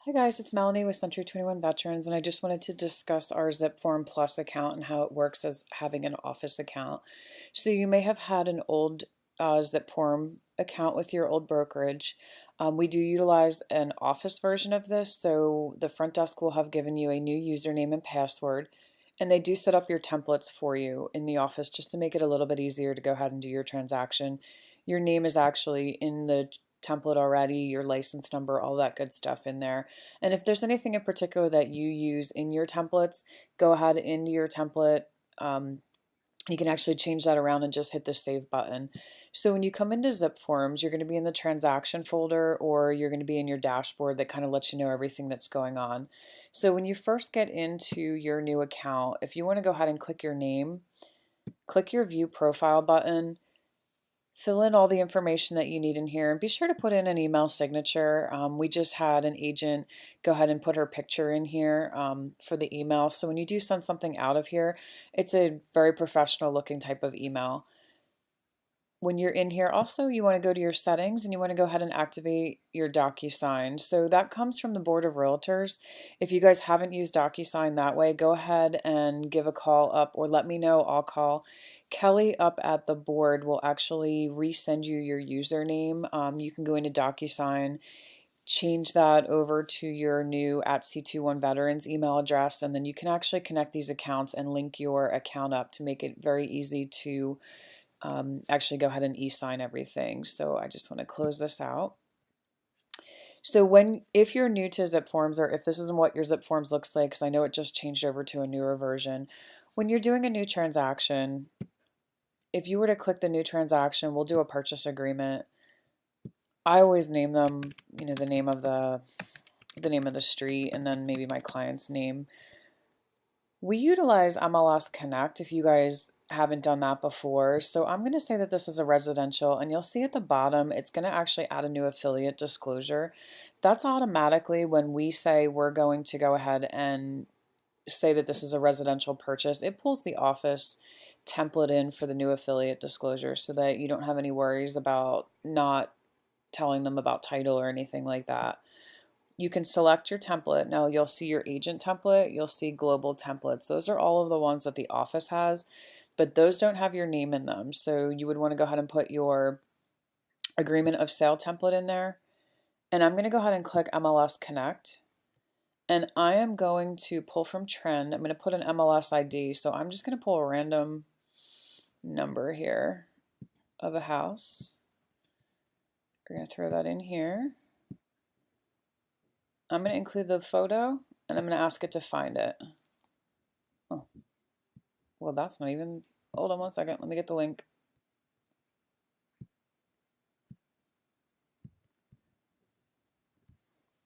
Hi guys, it's Melanie with C21 Veterans, and I just wanted to discuss our Zipform Plus account and how it works as having an office account. So you may have had an old Zipform account with your old brokerage. We do utilize an office version of this, so the front desk will have given you a new username and password, and they do set up your templates for you in the office just to make it a little bit easier to go ahead and do your transaction. Your name is actually in the template already, your license number, all that good stuff in there. And if there's anything in particular that you use in your templates, go ahead into your template. You can actually change that around and just hit the save button. So when you come into Zipforms, you're going to be in the transaction folder, or you're going to be in your dashboard that kind of lets you know everything that's going on. So when you first get into your new account, if you want to go ahead and click your name, click your view profile button. Fill in all the information that you need in here and be sure to put in an email signature. We just had an agent go ahead and put her picture in here for the email. So when you do send something out of here, it's a very professional looking type of email. When you're in here also, you want to go to your settings and you want to go ahead and activate your DocuSign. So that comes from the Board of Realtors. If you guys haven't used DocuSign that way, go ahead and give a call up or let me know. I'll call. Kelly up at the board will actually resend you your username. You can go into DocuSign, change that over to your new at C21 Veterans email address, and then you can actually connect these accounts and link your account up to make it very easy to actually go ahead and e-sign everything. So I just want to close this out. So if you're new to Zipforms, or if this isn't what your Zipforms looks like, because I know it just changed over to a newer version, when you're doing a new transaction, if you were to click the new transaction, we'll do a purchase agreement. I always name them, the name of the street, and then maybe my client's name. We utilize MLS Connect if you guys haven't done that before. So I'm going to say that this is a residential, and you'll see at the bottom, it's going to actually add a new affiliate disclosure. That's automatically when we say we're going to go ahead and say that this is a residential purchase, it pulls the office template in for the new affiliate disclosure so that you don't have any worries about not telling them about title or anything like that. You can select your template. Now you'll see your agent template, you'll see global templates. Those are all of the ones that the office has, but those don't have your name in them. So you would want to go ahead and put your agreement of sale template in there. And I'm going to go ahead and click MLS Connect. And I am going to pull from trend. I'm going to put an MLS ID. So I'm just going to pull a random number here of a house. We're going to throw that in here. I'm going to include the photo, and I'm going to ask it to find it. Oh, well, that's not even, hold on one second. Let me get the link.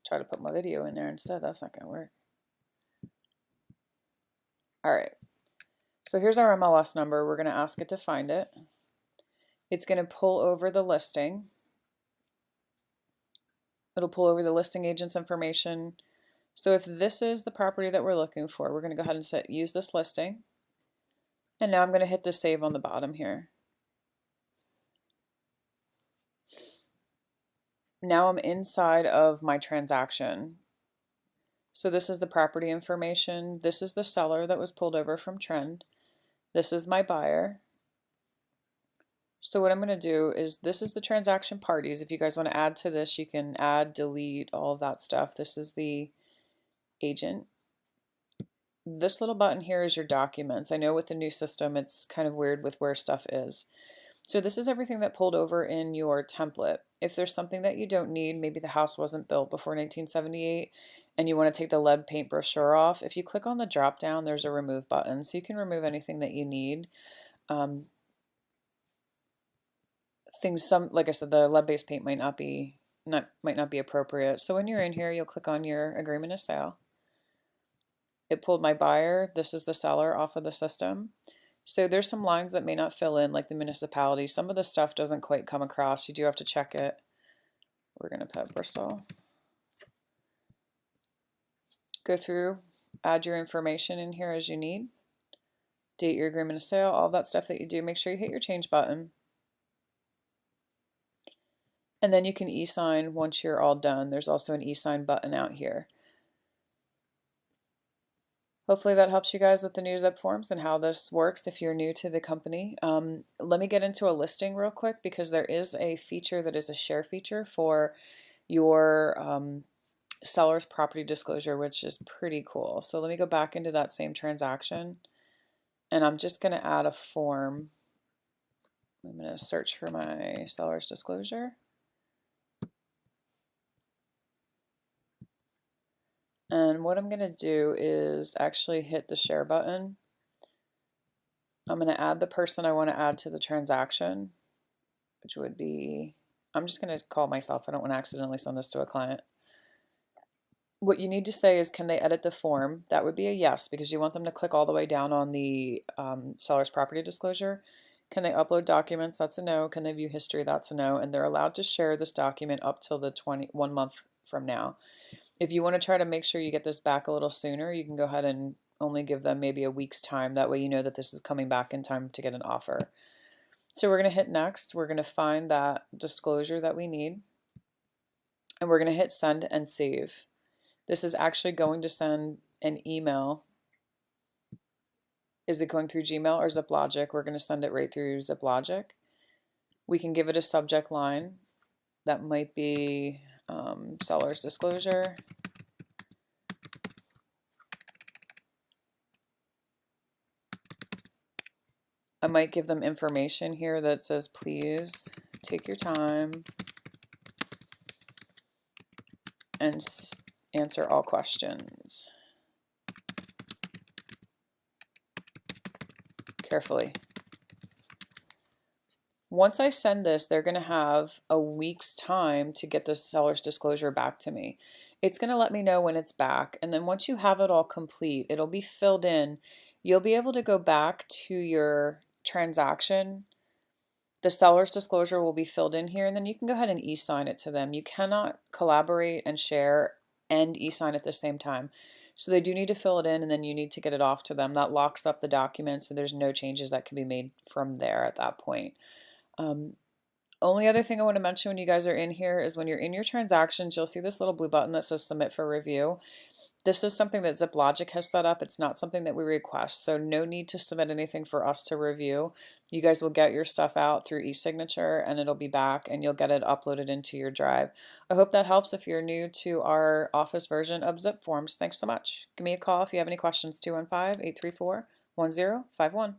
Try to put my video in there instead. That's not going to work. All right. So here's our MLS number. We're going to ask it to find it. It's going to pull over the listing. It'll pull over the listing agent's information. So if this is the property that we're looking for, we're going to go ahead and use this listing. And now I'm going to hit the save on the bottom here. Now I'm inside of my transaction. So this is the property information. This is the seller that was pulled over from trend. This is my buyer. So what I'm going to do is, this is the transaction parties. If you guys want to add to this, you can add, delete, all of that stuff. This is the agent. This little button here is your documents. I know with the new system, it's kind of weird with where stuff is. So this is everything that pulled over in your template. If there's something that you don't need, maybe the house wasn't built before 1978, and you want to take the lead paint brochure off, if you click on the drop down, there's a remove button. So you can remove anything that you need. Like I said, the lead-based paint might not be appropriate. So when you're in here, you'll click on your agreement of sale. It pulled my buyer. This is the seller off of the system. So there's some lines that may not fill in, like the municipality. Some of the stuff doesn't quite come across. You do have to check it. We're going to put Bristol. Go through, add your information in here as you need. Date your agreement of sale, all that stuff that you do. Make sure you hit your change button. And then you can e-sign once you're all done. There's also an e-sign button out here. Hopefully that helps you guys with the new Zipforms and how this works if you're new to the company. Let me get into a listing real quick because there is a feature that is a share feature for your seller's property disclosure, which is pretty cool. So let me go back into that same transaction and I'm just going to add a form. I'm going to search for my seller's disclosure. And what I'm going to do is actually hit the share button. I'm going to add the person I want to add to the transaction, which would be, I'm just going to call myself. I don't want to accidentally send this to a client. What you need to say is, can they edit the form? That would be a yes, because you want them to click all the way down on the seller's property disclosure. Can they upload documents? That's a no. Can they view history? That's a no. And they're allowed to share this document up till the 1 month from now. If you want to try to make sure you get this back a little sooner, you can go ahead and only give them maybe a week's time. That way you know that this is coming back in time to get an offer. So we're going to hit next. We're going to find that disclosure that we need. And we're going to hit send and save. This is actually going to send an email. Is it going through Gmail or ZipLogic? We're going to send it right through ZipLogic. We can give it a subject line. That might be seller's disclosure. I might give them information here that says, please take your time and answer all questions carefully. Once I send this, they're going to have a week's time to get the seller's disclosure back to me. It's going to let me know when it's back, and then once you have it all complete, it'll be filled in. You'll be able to go back to your transaction. The seller's disclosure will be filled in here, and then you can go ahead and e-sign it to them. You cannot collaborate and share and e-sign at the same time. So they do need to fill it in, and then you need to get it off to them. That locks up the document, so there's no changes that can be made from there at that point. Only other thing I want to mention when you guys are in here is when you're in your transactions, you'll see this little blue button that says submit for review. This is something that ZipLogic has set up. It's not something that we request, so no need to submit anything for us to review. You guys will get your stuff out through e-signature and it'll be back and you'll get it uploaded into your drive. I hope that helps if you're new to our office version of Zipforms. Thanks so much. Give me a call if you have any questions, 215-834-1051.